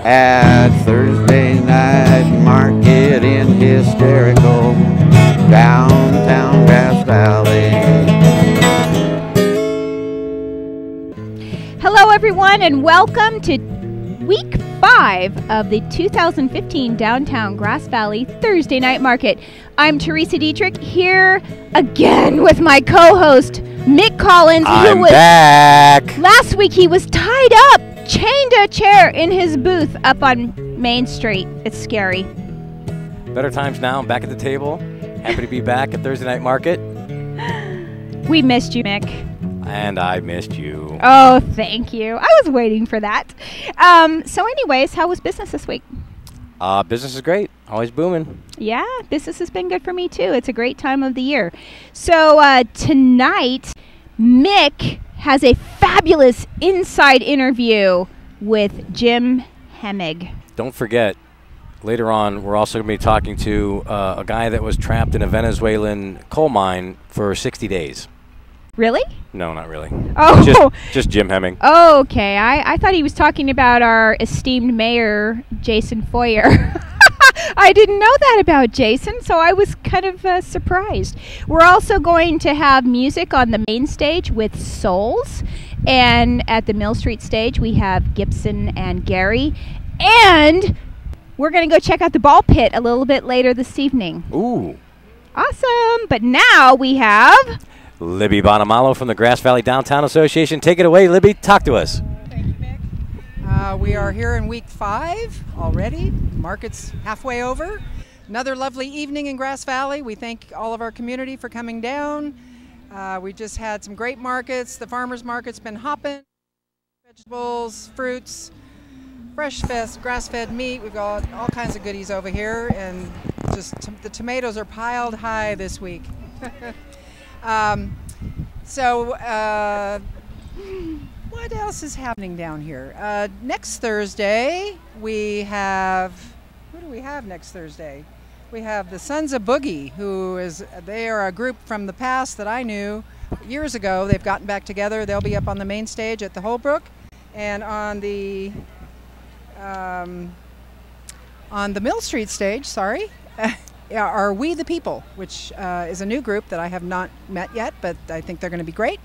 At Thursday night market in hysterical downtown Grass Valley. Hello everyone and welcome to week 5 of the 2015 Downtown Grass Valley Thursday Night Market. I'm Teresa Dietrich here again with my co-host Mick Collins. I'm back. Last week he was tied up, chained to a chair in his booth up on Main Street. It's scary. Better times now. I'm back at the table. Happy to be back at Thursday Night Market. We missed you, Mick. And I missed you. Oh, thank you. I was waiting for that. So anyways, how was business this week? Business is great. Always booming. Yeah, business has been good for me too. It's a great time of the year. So tonight, Mick has a fabulous inside interview with Jim Hemig. Don't forget, later on, we're also going to be talking to a guy that was trapped in a Venezuelan coal mine for 60 days. Really? No, not really. Oh, just Jim Hemig. Oh, okay. I thought he was talking about our esteemed mayor, Jason Fouyer. I didn't know that about Jason, so I was kind of surprised. We're also going to have music on the main stage with Souls, and at the Mill Street stage we have Gibson and Gary, and we're going to go check out the ball pit a little bit later this evening. Ooh. Awesome. But now we have Libby Bonamalo from the Grass Valley Downtown Association. Take it away, Libby. Talk to us. Thank you, Mick. We are here in week 5 already. Market's halfway over. Another lovely evening in Grass Valley. We thank all of our community for coming down. We just had some great markets. The farmers market's been hopping. Vegetables, fruits, fresh grass-fed meat. We've got all kinds of goodies over here, and just the tomatoes are piled high this week. What else is happening down here? Next Thursday, we have, what do we have next Thursday? We have the Sons of Boogie, they are a group from the past that I knew years ago. They've gotten back together. They'll be up on the main stage at the Holbrook, and on the Mill Street stage, sorry, are We the People, which is a new group that I have not met yet, but I think they're going to be great.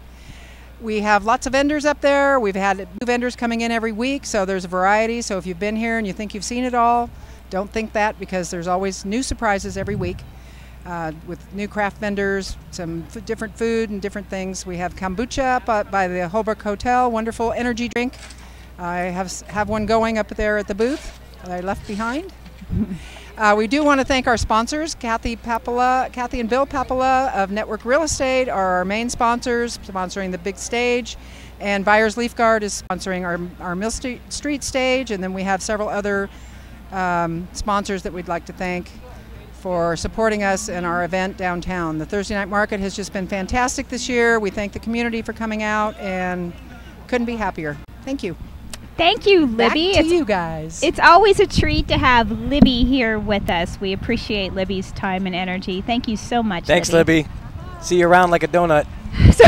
We have lots of vendors up there. We've had new vendors coming in every week, so there's a variety. So if you've been here and you think you've seen it all, don't think that, because there's always new surprises every week with new craft vendors, some different food and different things. We have kombucha up by the Holbrook Hotel, wonderful energy drink. I have one going up there at the booth that I left behind. We do want to thank our sponsors. Kathy and Bill Papola of Network Real Estate are our main sponsors, sponsoring the big stage, and Byers Leaf Guard is sponsoring our Mill Street stage, and then we have several other sponsors that we'd like to thank for supporting us in our event downtown. The Thursday Night Market has just been fantastic this year. We thank the community for coming out, and couldn't be happier. Thank you. Thank you, Libby. Back to you guys. It's always a treat to have Libby here with us. We appreciate Libby's time and energy. Thank you so much, Thanks, Libby. See you around like a donut. So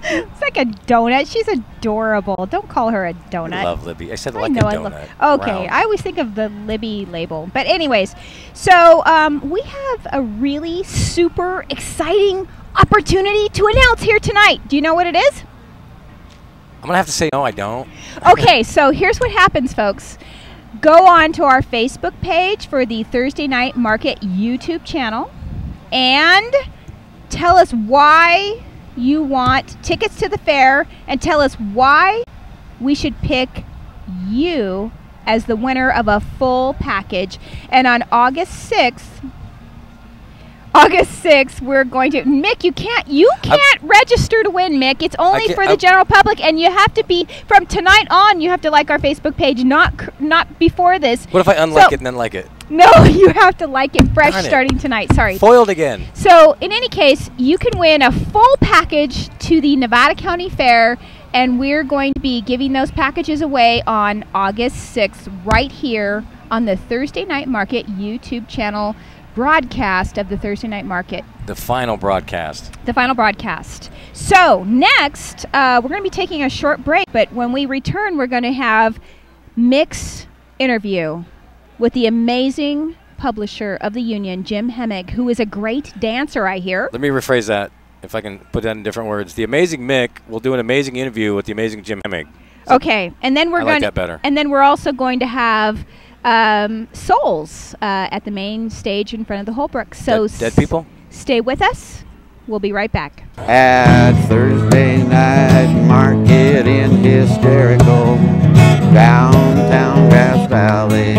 it's like a donut. She's adorable. Don't call her a donut. I love Libby. I said like a donut. Okay, Round. I always think of the Libby label. But anyways, so we have a really super exciting opportunity to announce here tonight. Do you know what it is? I'm going to have to say no, I don't. Okay, so here's what happens, folks. Go on to our Facebook page for the Thursday Night Market YouTube channel and tell us why you want tickets to the fair, and tell us why we should pick you as the winner of a full package. And on August 6th, we're going to, Mick, you can't register to win, Mick. It's only for the general public, and you have to be, from tonight on, you have to like our Facebook page, not before this. What if I unlike it and then like it? No, you have to like it fresh starting tonight. Sorry. Foiled again. So, in any case, you can win a full package to the Nevada County Fair, and we're going to be giving those packages away on August 6th right here on the Thursday Night Market YouTube channel broadcast of the Thursday Night Market. The final broadcast. The final broadcast. So next, we're going to be taking a short break, but when we return, we're going to have Mick's interview with the amazing publisher of the Union, Jim Hemig, who is a great dancer, I hear. Let me rephrase that, if I can put that in different words. The amazing Mick will do an amazing interview with the amazing Jim Hemig. So okay, and then we're like that better. And then we're also going to have Souls at the main stage in front of the Holbrook. So dead people? Stay with us. We'll be right back. At Thursday night market in hysterical downtown Grass Valley.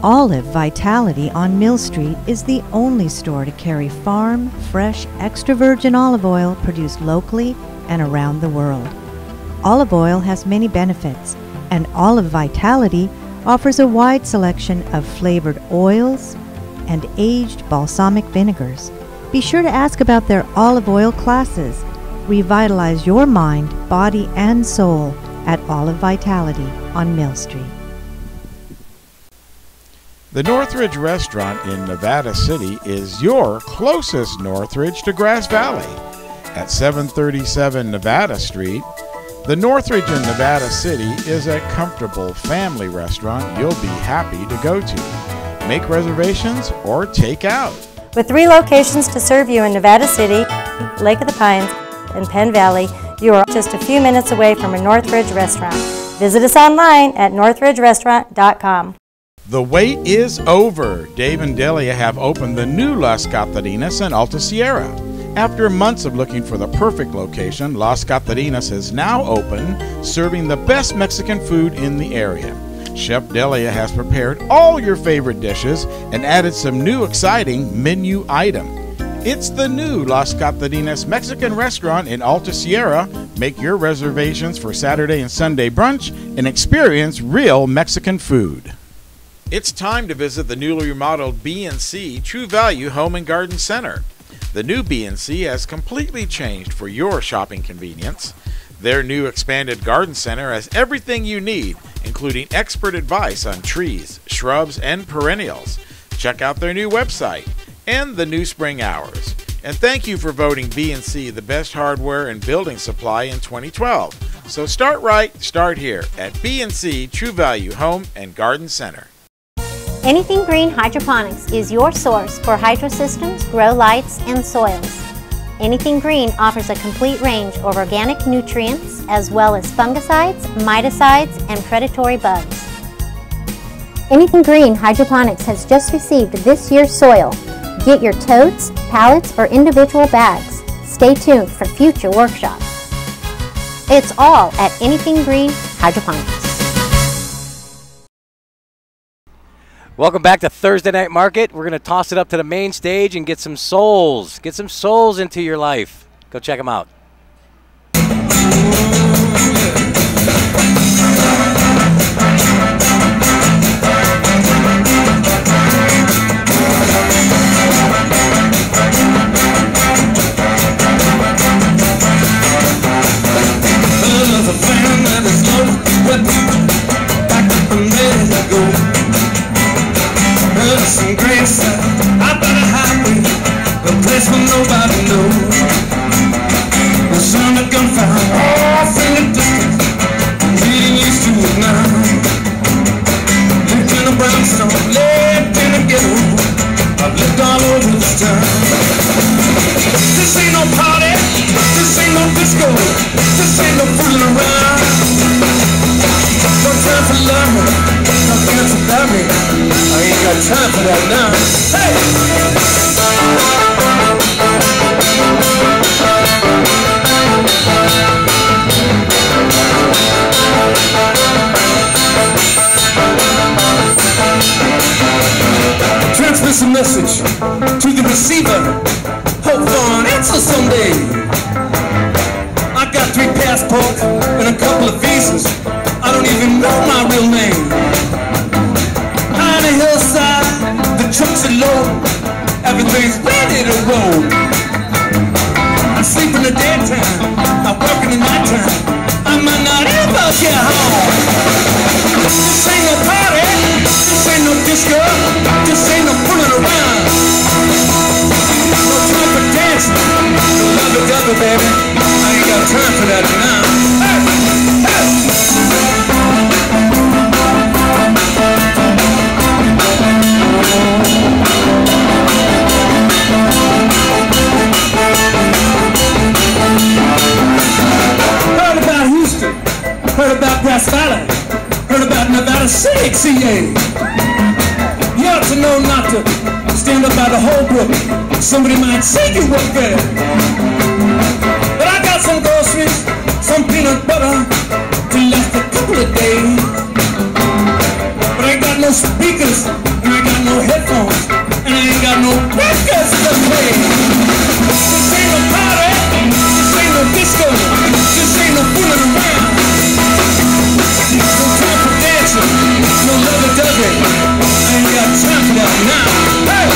Olive Vitality on Mill Street is the only store to carry farm, fresh, extra virgin olive oil produced locally and around the world. Olive oil has many benefits, and Olive Vitality offers a wide selection of flavored oils and aged balsamic vinegars. Be sure to ask about their olive oil classes. Revitalize your mind, body, and soul at Olive Vitality on Mill Street. The Northridge Restaurant in Nevada City is your closest Northridge to Grass Valley. At 737 Nevada Street, the Northridge in Nevada City is a comfortable family restaurant you'll be happy to go to. Make reservations or take out. With 3 locations to serve you in Nevada City, Lake of the Pines, and Penn Valley, you are just a few minutes away from a Northridge restaurant. Visit us online at northridgerestaurant.com. The wait is over. Dave and Delia have opened the new Las Catarinas in Alta Sierra. After months of looking for the perfect location, Las Catarinas is now open, serving the best Mexican food in the area. Chef Delia has prepared all your favorite dishes and added some new exciting menu items. It's the new Las Catarinas Mexican restaurant in Alta Sierra. Make your reservations for Saturday and Sunday brunch and experience real Mexican food. It's time to visit the newly remodeled B&C True Value Home and Garden Center. The new B&C has completely changed for your shopping convenience. Their new expanded garden center has everything you need, including expert advice on trees, shrubs, and perennials. Check out their new website and the new spring hours. And thank you for voting B&C the best hardware and building supply in 2012. So start right, start here at B&C True Value Home and Garden Center. Anything Green Hydroponics is your source for hydro systems, grow lights, and soils. Anything Green offers a complete range of organic nutrients as well as fungicides, miticides, and predatory bugs. Anything Green Hydroponics has just received this year's soil. Get your totes, pallets, or individual bags. Stay tuned for future workshops. It's all at Anything Green Hydroponics. Welcome back to Thursday Night Market. We're going to toss it up to the main stage and get some souls. Get some souls into your life. Go check them out. Some great stuff out by the highway, a place where nobody knows. The sound of gunfire off in the distance, I'm getting used to it now. Lived in a brownstone, lived in a ghetto, I've lived all over this town. This ain't no party, this ain't no disco, this ain't no fooling around. No time for love, no dance about me, I ain't got time for that now. Hey! Transmit a message to the receiver. Hope for an answer someday. I got 3 passports and a couple of visas. I don't even know my real name. High on the hillside, the trucks are low, everything's ready to roll. I sleep in the daytime, I work in the nighttime, I might not ever get home. This ain't no party, this ain't no disco, this ain't no fooling around. No time for dancing, no love-a-dubba, baby, I ain't got time for that now. yeah. You ought to know not to stand up by the whole brook. Somebody might say you work there. But I got some groceries, some peanut butter to last a couple of days. But I ain't got no speakers, and I ain't got no headphones, and I ain't got no records to play. This ain't no party, this ain't no disco, this ain't no fooling around. No time for dancing, no lovey-dovey, I ain't got time for that now. Hey,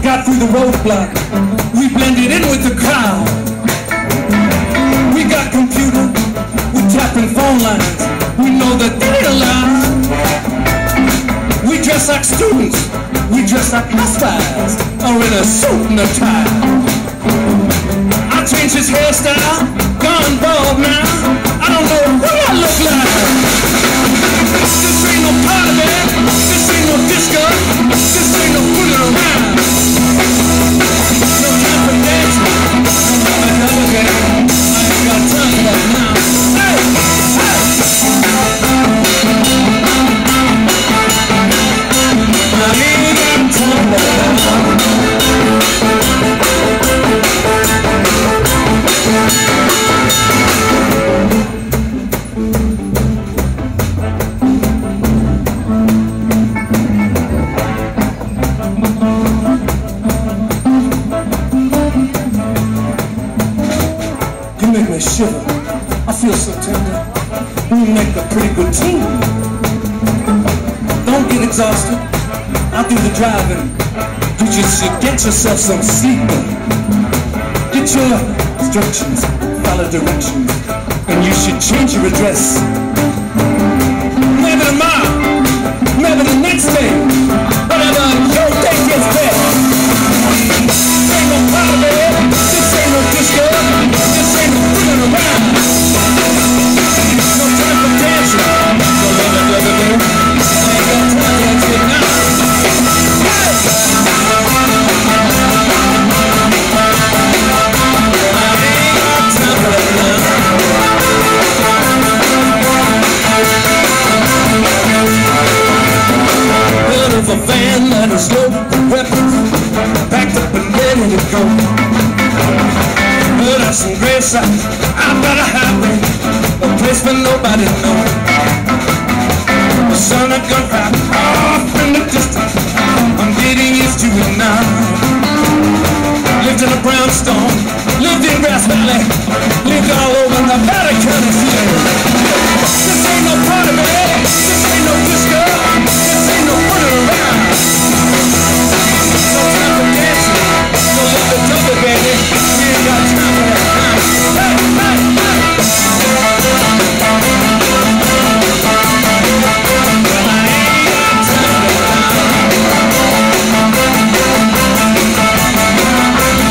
got through the roadblock, we blended in with the crowd. We got computer, we tapping phone lines, we know that they ain't allowed. We dress like students, we dress like housewives, or in a suit and a tie. I changed his hairstyle, gone bald now, I don't know what I look like. This ain't no party, man, this ain't no disco, this ain't no fooling around. No time for dancing, no lovey-dovey, I ain't got time for that now. Hey, I ain't got time for that. Shiver. I feel so tender. We make a pretty good team. Don't get exhausted. I'll do the driving. You just should get yourself some sleep. Get your instructions, follow directions, and you should change your address. Maybe tomorrow, maybe the next day, whatever your day gets better. This ain't no party, this ain't no disco, this ain't no fooling around. No time for dancing, no lovey-dovey, I ain't got time for that shit now. I ain't got time for that now. Heard of a van that is loaded with weapons, packed up and ready to go. Heard of some great sights, I better have it, a place where nobody knows. The sound of gunfire off in the distance, I'm getting used to it now. Lived in a brownstone, lived in Grass Valley, lived all over the Vatican City. This ain't no party, man, this ain't no disco, this ain't no fooling around. No time for dancing, no lovey-dovey, baby, we ain't got time for that now. Hey, hey, hey. Well,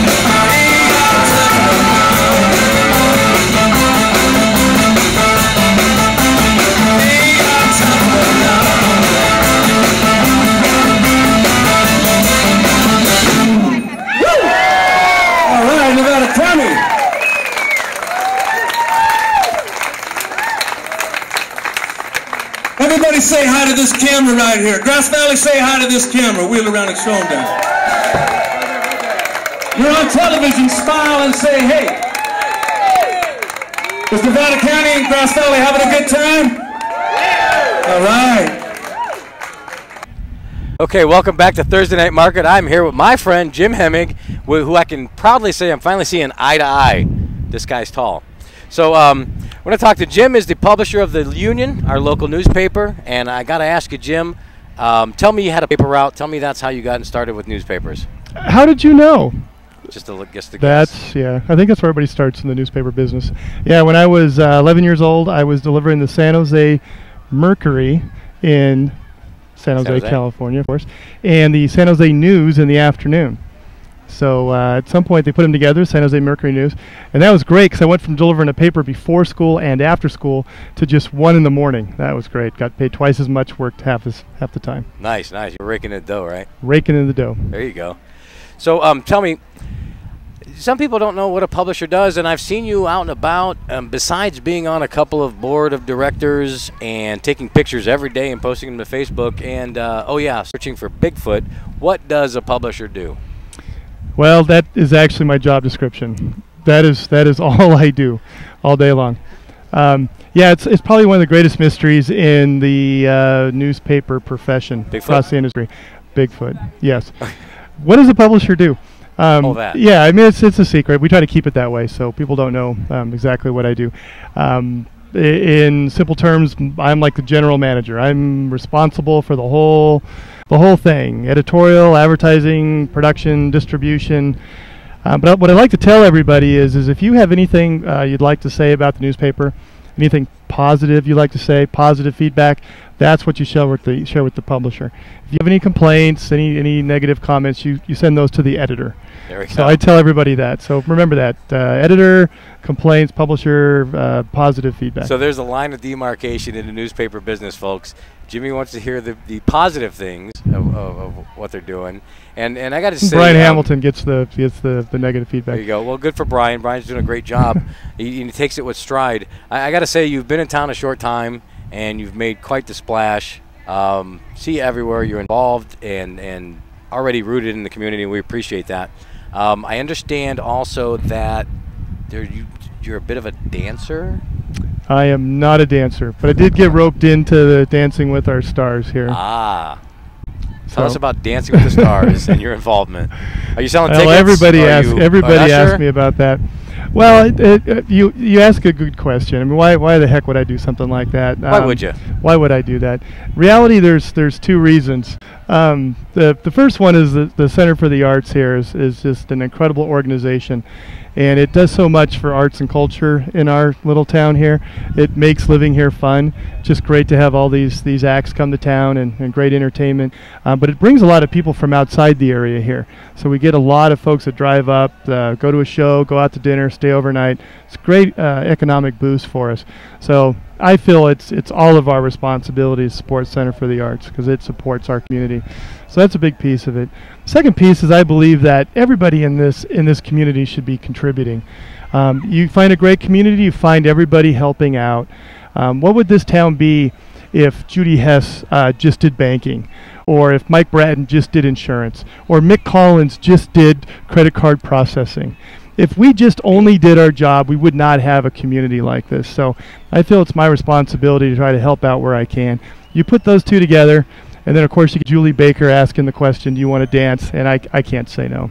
I ain't got time for that now. I ain't got time for that now. I ain't got time for that now. All right, Nevada County. Everybody say hi to this camera right here. Grass Valley, say hi to this camera. Wheel around and show them down. You're on television, smile and say hey. Is Nevada County and Grass Valley having a good time? All right. Okay, welcome back to Thursday Night Market. I'm here with my friend Jim Hemig, who I can proudly say I'm finally seeing eye to eye. This guy's tall. So we're going to talk to Jim, is the publisher of the Union, our local newspaper. And I got to ask you, Jim, tell me you had a paper route. Tell me that's how you got started with newspapers. How did you know? Just to guess the guess. Yeah, I think that's where everybody starts in the newspaper business. Yeah, when I was 11 years old, I was delivering the San Jose Mercury in San Jose, California, of course, and the San Jose News in the afternoon. So at some point they put them together, San Jose Mercury News, and that was great because I went from delivering a paper before school and after school to just 1 in the morning. That was great. Got paid twice as much, worked half the time. Nice, nice. You're raking in the dough, right? Raking in the dough. There you go. So tell me, some people don't know what a publisher does, and I've seen you out and about. Besides being on a couple of board of directors and taking pictures every day and posting them to Facebook, and oh yeah, searching for Bigfoot. What does a publisher do? Well, that is actually my job description. That is all I do, all day long. Yeah, it's probably one of the greatest mysteries in the newspaper profession across the industry. Bigfoot, yes. What does a publisher do? Yeah, I mean it's a secret. We try to keep it that way, so people don't know exactly what I do. In simple terms, I'm like the general manager. I'm responsible for the whole thing: editorial, advertising, production, distribution. But what I'd like to tell everybody is if you have anything you'd like to say about the newspaper, anything positive you'd like to say, positive feedback, that's what you share with the publisher. If you have any complaints, any negative comments, you send those to the editor. There we go. So I tell everybody that. So remember that. Editor, complaints, publisher, positive feedback. So there's a line of demarcation in the newspaper business, folks. Jimmy wants to hear the positive things of what they're doing. And I got to say, Brian Hamilton gets the negative feedback. There you go. Well, good for Brian. Brian's doing a great job. he takes it with stride. I got to say, you've been in town a short time, and you've made quite the splash. See you everywhere. You're involved and already rooted in the community, and we appreciate that. I understand also that you're a bit of a dancer. I am not a dancer, but I did get roped into the Dancing with Our Stars here. Ah. Tell us about Dancing with the Stars and your involvement. Are you selling tickets? Well, everybody asked me about that. Well, you ask a good question. I mean, why the heck would I do something like that? Why would you? Why would I do that? Reality, there's two reasons. The first one is the Center for the Arts here is just an incredible organization, and it does so much for arts and culture in our little town here. It makes living here fun. Just great to have all these acts come to town and great entertainment. But it brings a lot of people from outside the area here. So we get a lot of folks that drive up, go to a show, go out to dinner, stay overnight. It's a great economic boost for us. So I feel it's all of our responsibility to support Center for the Arts because it supports our community. So that's a big piece of it. Second piece is I believe that everybody in this community should be contributing. You find a great community, you find everybody helping out. What would this town be if Judy Hess just did banking, or if Mike Bratton just did insurance, or Mick Collins just did credit card processing? If we just only did our job, we would not have a community like this. So I feel it's my responsibility to try to help out where I can. You put those two together, and then of course you get Julie Baker asking the question, do you want to dance? And I can't say no.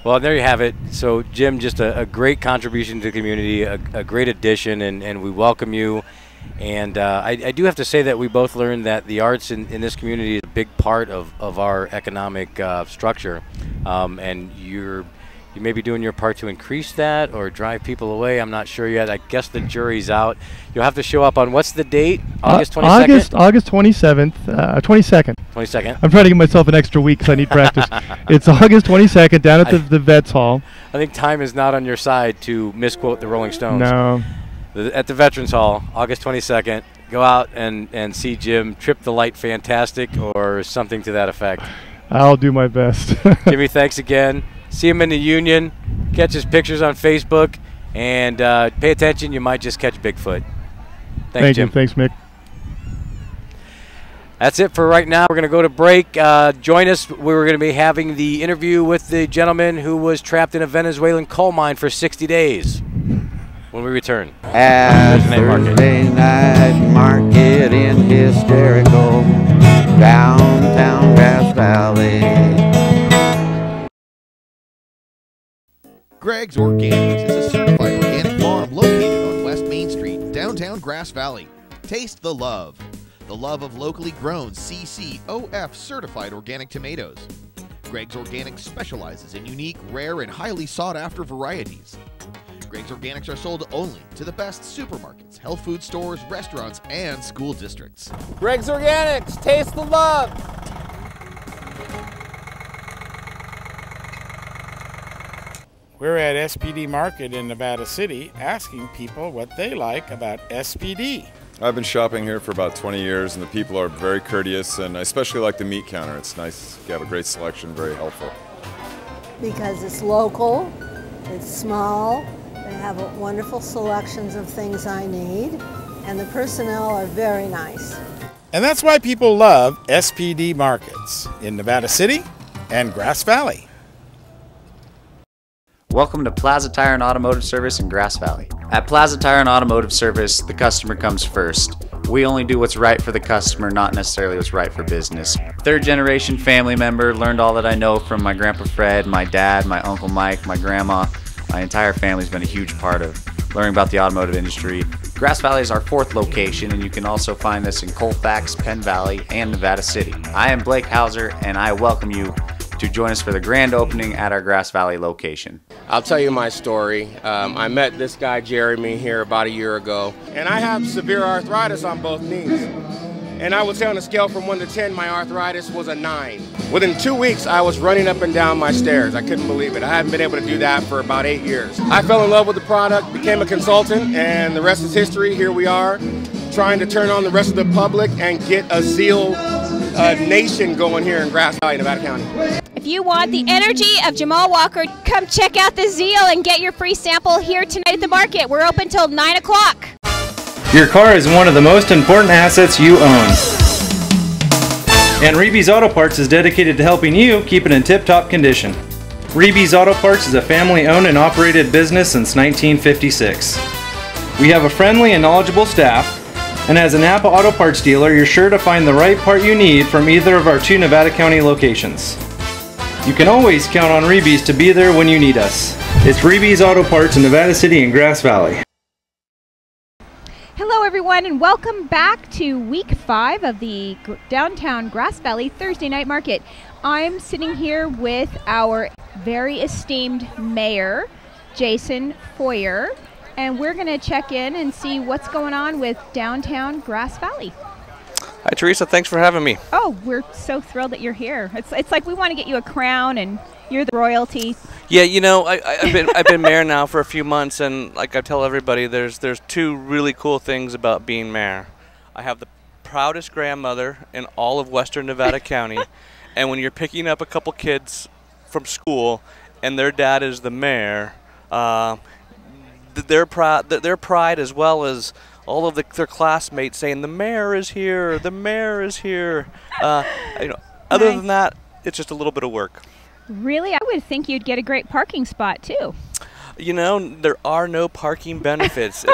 Well, there you have it. So Jim, just a great contribution to the community, a great addition, and we welcome you. And I do have to say that we both learned that the arts in this community is a big part of our economic structure, and you may be doing your part to increase that or drive people away. I'm not sure yet. I guess the jury's out. You'll have to show up on, what's the date? August 22nd? August 27th, 22nd. 22nd. I'm trying to give myself an extra week because I need practice. It's August 22nd down at the Vets Hall. I think time is not on your side to misquote the Rolling Stones. No. At the Veterans Hall, August 22nd. Go out and see Jim trip the light fantastic or something to that effect. I'll do my best. Jimmy, thanks again. See him in the Union. Catch his pictures on Facebook. And pay attention. You might just catch Bigfoot. Thanks, Jim. Thanks, Mick. That's it for right now. We're going to go to break. Join us. We're going to be having the interview with the gentleman who was trapped in a Venezuelan coal mine for 60 days when we return. At Thursday night market in hysterical downtown Grass Valley. Greg's Organics is a certified organic farm located on West Main Street, downtown Grass Valley. Taste the love of locally grown CCOF certified organic tomatoes. Greg's Organics specializes in unique, rare, and highly sought-after varieties. Greg's Organics are sold only to the best supermarkets, health food stores, restaurants, and school districts. Greg's Organics, taste the love. We're at SPD Market in Nevada City asking people what they like about SPD. I've been shopping here for about 20 years, and the people are very courteous, and I especially like the meat counter. It's nice. You have a great selection, very helpful. Because it's local, it's small, they have wonderful selections of things I need, and the personnel are very nice. And that's why people love SPD Markets in Nevada City and Grass Valley. Welcome to Plaza Tire and Automotive Service in Grass Valley. At Plaza Tire and Automotive Service, the customer comes first. We only do what's right for the customer, not necessarily what's right for business. Third generation family member, learned all that I know from my Grandpa Fred, my dad, my Uncle Mike, my grandma. My entire family's been a huge part of learning about the automotive industry. Grass Valley is our 4th location, and you can also find us in Colfax, Penn Valley, and Nevada City. I am Blake Hauser, and I welcome you to join us for the grand opening at our Grass Valley location. I'll tell you my story. I met this guy Jeremy here about a year ago, and I have severe arthritis on both knees. And I would say on a scale from 1 to 10, my arthritis was a 9. Within 2 weeks, I was running up and down my stairs. I couldn't believe it. I hadn't been able to do that for about 8 years. I fell in love with the product, became a consultant, and the rest is history. Here we are, trying to turn on the rest of the public and get a Zeal nation going here in Grass Valley, Nevada County. If you want the energy of Jamal Walker, come check out the Zeal and get your free sample here tonight at the market. We're open till 9 o'clock. Your car is one of the most important assets you own. And Reeby's Auto Parts is dedicated to helping you keep it in tip-top condition. Reeby's Auto Parts is a family-owned and operated business since 1956. We have a friendly and knowledgeable staff, and as a Napa Auto Parts dealer, you're sure to find the right part you need from either of our 2 Nevada County locations. You can always count on Reeby's to be there when you need us. It's Reeby's Auto Parts in Nevada City and Grass Valley. Hello everyone, and welcome back to week 5 of the downtown Grass Valley Thursday night market. I'm sitting here with our very esteemed mayor, Jason Fouyer, and we're going to check in and see what's going on with downtown Grass Valley. Hi Teresa, thanks for having me. Oh, we're so thrilled that you're here. It's like we want to get you a crown and you're the royalty. Yeah, you know, I've been mayor now for a few months, and like I tell everybody, there's 2 really cool things about being mayor. I have the proudest grandmother in all of Western Nevada County, and when you're picking up a couple kids from school and their dad is the mayor, their pride as well as all of their classmates saying the mayor is here, the mayor is here. Other than that, it's just a little bit of work. Really? I would think you'd get a great parking spot too. You know, there are no parking benefits.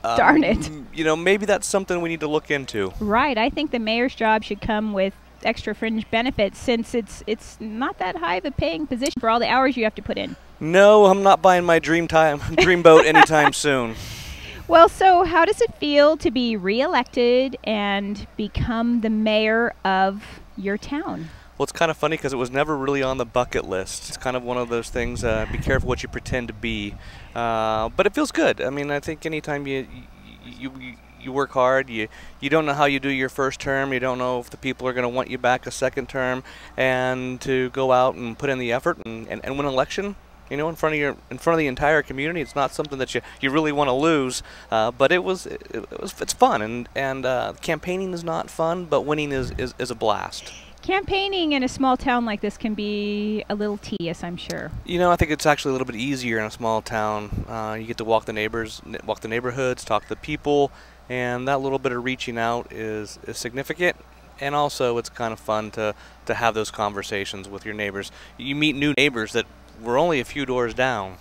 Darn it. You know, maybe that's something we need to look into. Right. I think the mayor's job should come with extra fringe benefits, since it's not that high of a paying position for all the hours you have to put in. No, I'm not buying my dream boat anytime soon. Well, so how does it feel to be reelected and become the mayor of your town? Well, it's kind of funny because it was never really on the bucket list. It's kind of one of those things, be careful what you pretend to be. But it feels good. I mean, I think anytime you work hard, you don't know how you do your first term, you don't know if the people are going to want you back a second term, and to go out and put in the effort and win an election, you know, in front of the entire community, it's not something that you really want to lose. But it's fun, and campaigning is not fun, but winning is a blast. Campaigning in a small town like this can be a little tedious, I'm sure. You know, I think it's actually a little bit easier in a small town. You get to walk the neighborhoods, talk to the people, and that little bit of reaching out is significant. And also, it's kind of fun to have those conversations with your neighbors. You meet new neighbors that were only a few doors down.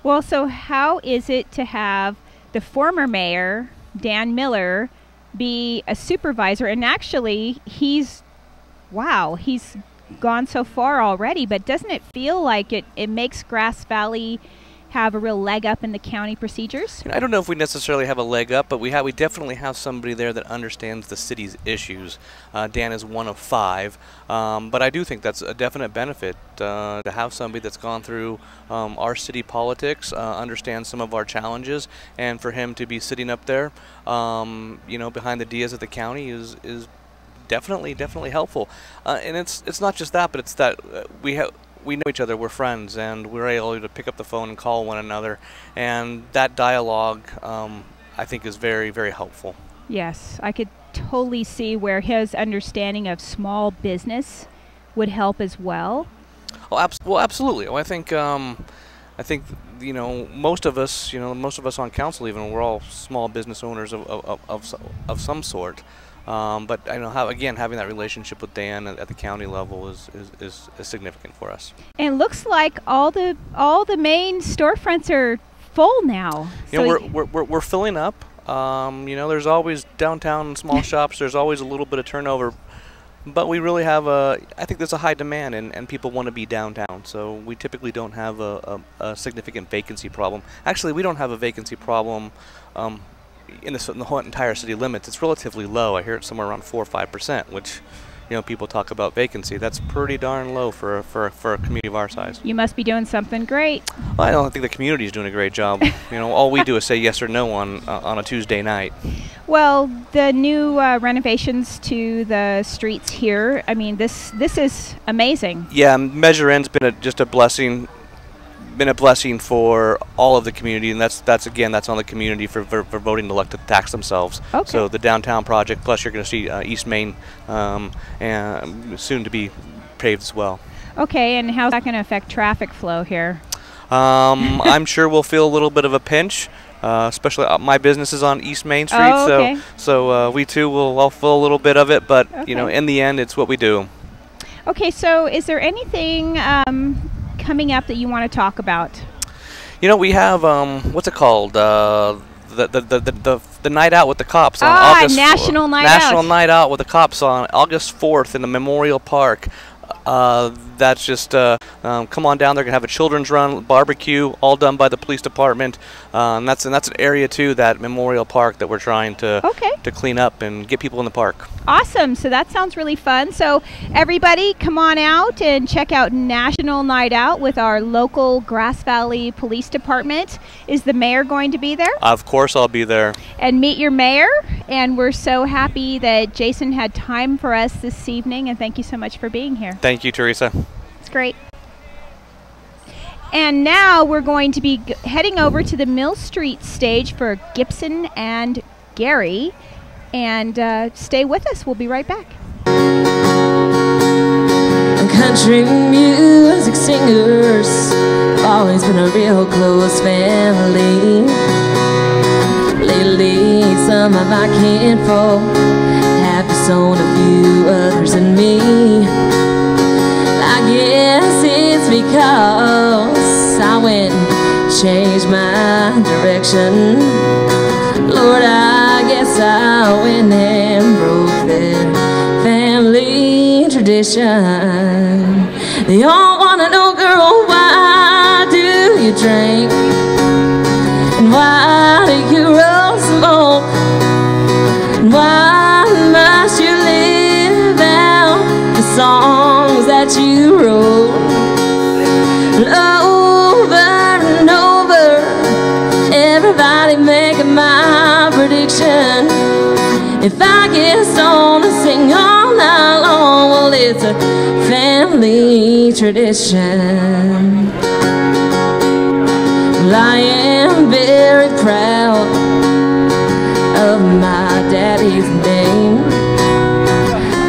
Well, so how is it to have the former mayor, Dan Miller, be a supervisor? And actually, he's gone so far already, but doesn't it feel like it makes Grass Valley have a real leg up in the county procedures? I don't know if we necessarily have a leg up, but we definitely have somebody there that understands the city's issues. Dan is one of 5, but I do think that's a definite benefit to have somebody that's gone through our city politics, understands some of our challenges, and for him to be sitting up there, you know, behind the Diaz of the county is definitely helpful. And it's not just that, but it's that we know each other, we're friends, and we're able to pick up the phone and call one another, and that dialogue I think is very, very helpful. Yes, I could totally see where his understanding of small business would help as well. Oh, well, absolutely. Well, I think you know, most of us on council, even, we're all small business owners of some sort. But I know having that relationship with Dan at the county level is significant for us. And it looks like all the main storefronts are full now. You know, we're filling up. You know, there's always downtown small shops. There's always a little bit of turnover, but we really have I think there's a high demand, and people want to be downtown. So we typically don't have a significant vacancy problem. Actually, we don't have a vacancy problem. In the whole entire city limits, it's relatively low. I hear it's somewhere around 4 or 5%, which, you know, people talk about vacancy. That's pretty darn low for a community of our size. You must be doing something great. Well, I don't think the community is doing a great job. You know, all we do is say yes or no on a Tuesday night. Well, the new renovations to the streets here, I mean, this is amazing. Yeah, Measure N's been just a blessing. Been a blessing for all of the community, and that's on the community for voting to tax themselves. Okay. So the downtown project, plus you're going to see East Main and soon to be paved as well. Okay, and how's that going to affect traffic flow here? I'm sure we'll feel a little bit of a pinch, especially my business is on East Main Street, okay. so we too will all feel a little bit of it, but okay. You know, in the end, it's what we do. Okay, so is there anything coming up that you want to talk about? You know, we have what's it called? The night out with the cops on August. National Night National Out. Night Out with the cops on August 4th in the Memorial Park. That's just come on down. They're gonna have a children's run, barbecue, all done by the police department. And that's an area too, that Memorial Park, that we're trying to clean up and get people in the park. Awesome. So that sounds really fun. So everybody, come on out and check out National Night Out with our local Grass Valley Police Department. Is the mayor going to be there? Of course, I'll be there. And meet your mayor. And we're so happy that Jason had time for us this evening. And thank you so much for being here. Thank you, Teresa. It's great. And now we're going to be heading over to the Mill Street stage for Gibson and Gary. And stay with us. We'll be right back. Country music singers, always been a real close family. Lately, some of my kinfolk have disowned a few others than me. I guess it's because I went and changed my direction. Lord, I guess I went and broke their family tradition. They all want to know, girl, why do you drink? And why do you roll smoke? And why must you live out the songs that you wrote? And over and over, everybody making my prediction. If I get stoned and sing all night long, well, it's a family tradition. Well, I am very proud of my daddy's name,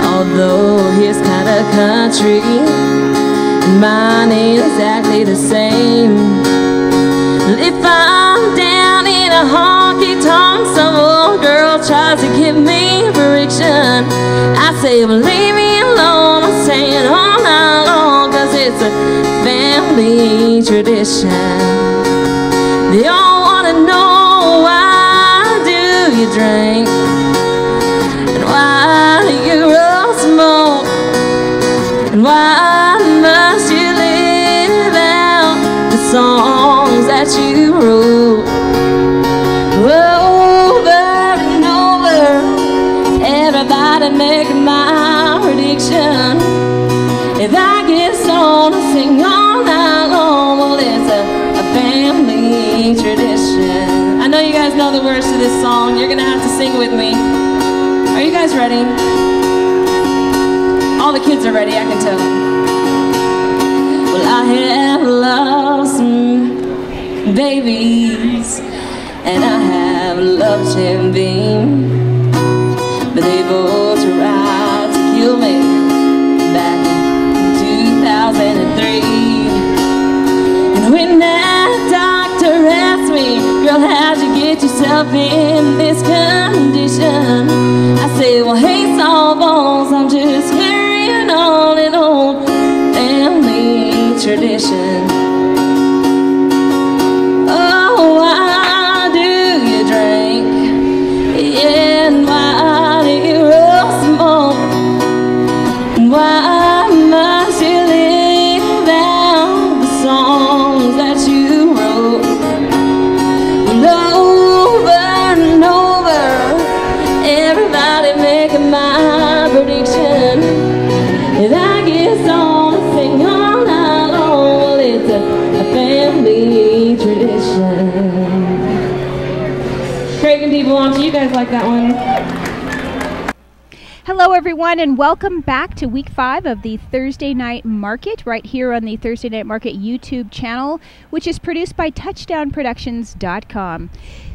although his kind of country and mine ain't exactly the same. If I'm down in a honky-tonk, some old girl tries to give me a friction, I say, well, leave me alone. I'm saying all night long, 'cause it's a family tradition. They all want to know, why do you drink? And why do you roll smoke? And why must you live out the the songs that you wrote. Over and over, everybody make my prediction. If I get stoned and sing all night long, well, it's a family tradition. I know you guys know the words to this song. You're gonna have to sing with me. Are you guys ready? All the kids are ready, I can tell. Well, I have lost some babies, and I have loved Jim Beam, but they both tried to kill me back in 2003. And when that doctor asked me, girl, how'd you get yourself in this condition? I said, well, hey, Sawbones, I'm just carrying on an old family tradition. Oh, why do you drink? Yeah, and why do you roll smoke? Why must you live out the songs that you wrote? Over and over, everybody making my prediction. If I get on and sing all night long, well, it's a family tradition. Craig and Diva, why don't you guys like that one? Hello, everyone, and welcome back to week 5 of the Thursday Night Market right here on the Thursday Night Market YouTube channel, which is produced by touchdownproductions.com.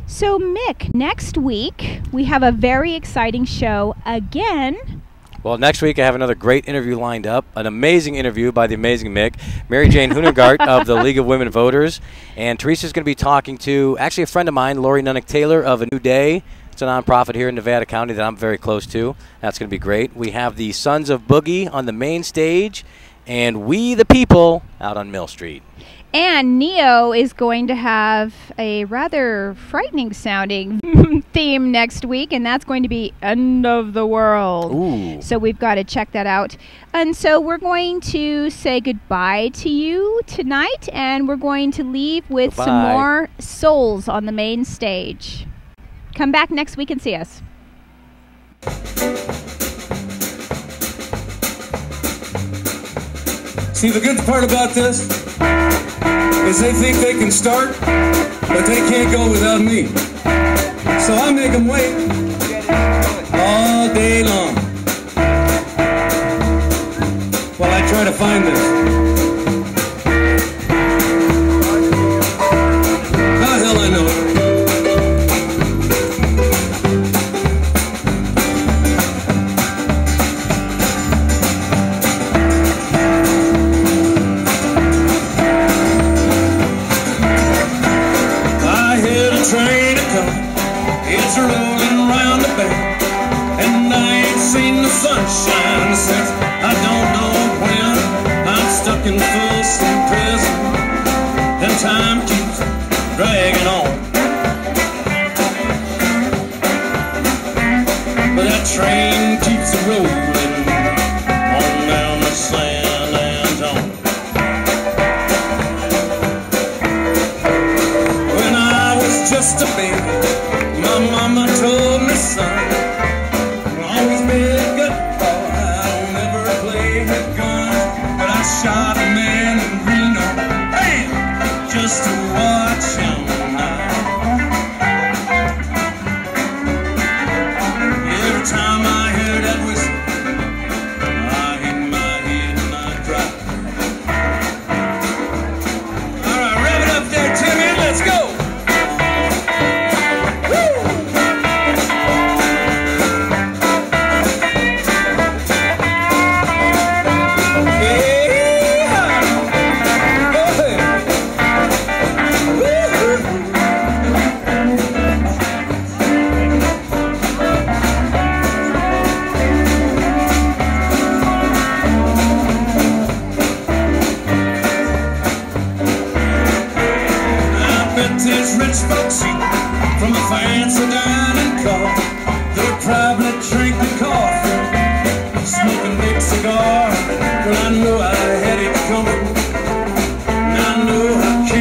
So, Mick, next week we have a very exciting show again. Well, next week I have another great interview lined up, an amazing interview by the amazing Mick, Mary Jane Hunegart of the League of Women Voters, and Teresa's going to be talking to actually a friend of mine, Lori Nunnick-Taylor of A New Day. It's a nonprofit here in Nevada County that I'm very close to. That's going to be great. We have the Sons of Boogie on the main stage, and We the People out on Mill Street. And Neo is going to have a rather frightening sounding theme next week, and that's going to be End of the World. Ooh. So we've got to check that out. And so we're going to say goodbye to you tonight, and we're going to leave with some more souls on the main stage. Come back next week and see us. See, the good part about this is they think they can start, but they can't go without me. So I make them wait all day long while I try to find this. How the hell I know it? Train to come, it's rolling around the bend, and I ain't seen the sunshine since I don't know when. I'm stuck in Folsom Prison, and time keeps dragging on. But that train keeps rolling on down the San Antonio. Just a baby, my mama told me, son, always be a good boy, I'll never play with guns, but I shot a man in Reno, bam, just to watch him die. Every time I hear that whistle, I hang my head and I cry. All right, rev it up there, Timmy, let's go. There's rich folks eat from a fancy dining car. They're probably drinking coffee, smoking big cigar. Well, I knew I had it coming, and I knew I can't.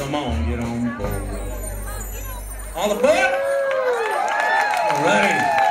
Come on, get on board. On the board? All righty.